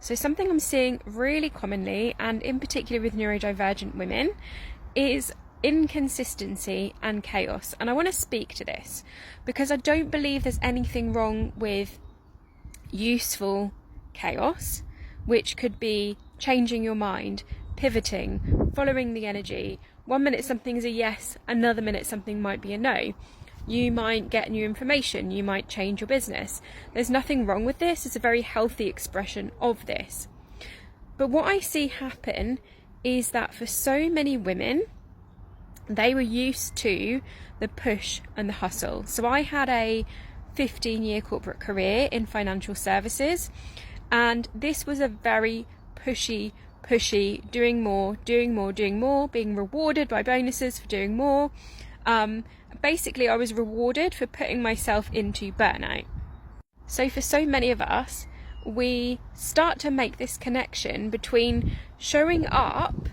So something I'm seeing really commonly, and in particular with neurodivergent women, is inconsistency and chaos. And I want to speak to this because I don't believe there's anything wrong with useful chaos, which could be changing your mind, pivoting, following the energy. One minute something's a yes, another minute something might be a no. You might get new information, you might change your business. There's nothing wrong with this. It's a very healthy expression of this. But what I see happen is that for so many women, they were used to the push and the hustle. So I had a 15-year corporate career in financial services, and this was a very pushy, doing more, being rewarded by bonuses for doing more. Basically, I was rewarded for putting myself into burnout. So for so many of us, we start to make this connection between showing up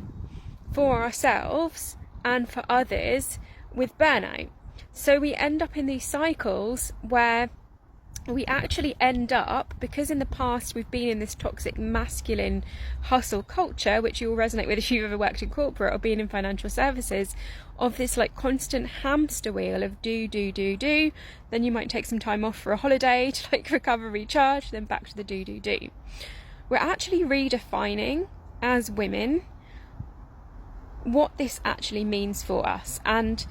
for ourselves and for others with burnout. So we end up in these cycles where we actually end up, because in the past we've been in this toxic masculine hustle culture, which you will resonate with if you've ever worked in corporate or been in financial services, of this like constant hamster wheel of do, then you might take some time off for a holiday to like recover, recharge, then back to the do. We're actually redefining as women what this actually means for us, and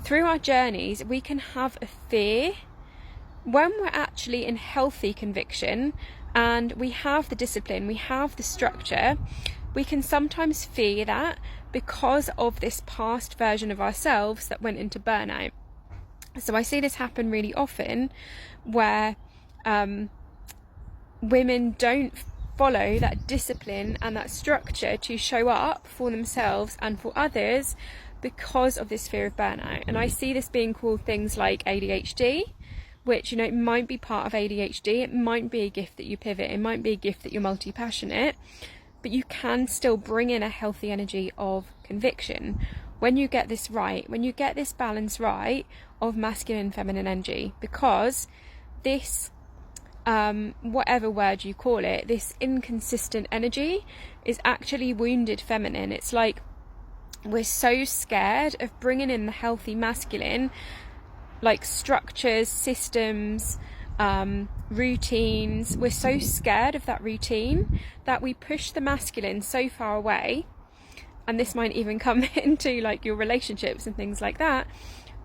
through our journeys we can have a fear. When we're actually in healthy conviction and we have the discipline, we have the structure, we can sometimes fear that because of this past version of ourselves that went into burnout. So I see this happen really often where women don't follow that discipline and that structure to show up for themselves and for others because of this fear of burnout. And I see this being called things like ADHD, which, you know, it might be part of ADHD, it might be a gift that you pivot, it might be a gift that you're multi-passionate, but you can still bring in a healthy energy of conviction when you get this right, when you get this balance right of masculine and feminine energy, because this, whatever word you call it, this inconsistent energy is actually wounded feminine. It's like we're so scared of bringing in the healthy masculine, like structures, systems, routines. We're so scared of that routine that we push the masculine so far away, and this might even come into like your relationships and things like that.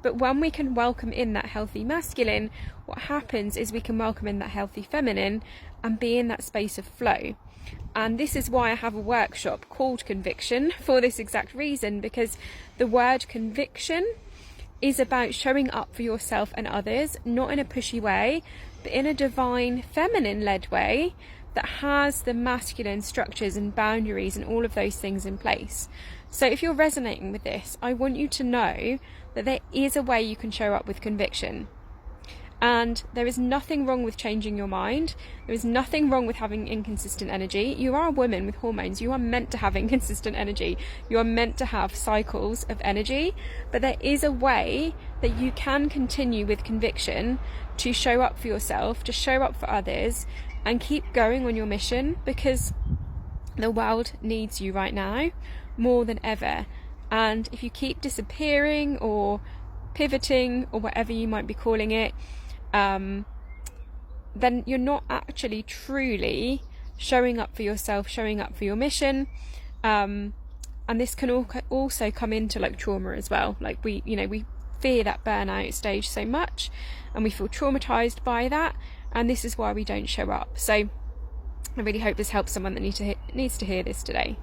But when we can welcome in that healthy masculine, what happens is we can welcome in that healthy feminine and be in that space of flow. And this is why I have a workshop called Conviction, for this exact reason, because the word conviction is about showing up for yourself and others, not in a pushy way, but in a divine feminine led way that has the masculine structures and boundaries and all of those things in place. So if you're resonating with this, I want you to know that there is a way you can show up with conviction. And there is nothing wrong with changing your mind. There is nothing wrong with having inconsistent energy. You are a woman with hormones. You are meant to have inconsistent energy. You are meant to have cycles of energy. But there is a way that you can continue with conviction to show up for yourself, to show up for others, and keep going on your mission, because the world needs you right now more than ever. And if you keep disappearing or pivoting or whatever you might be calling it, then you're not actually truly showing up for yourself, showing up for your mission. And this can also come into like trauma as well. Like we fear that burnout stage so much, and we feel traumatized by that, and this is why we don't show up. So I really hope this helps someone that needs to hear this today.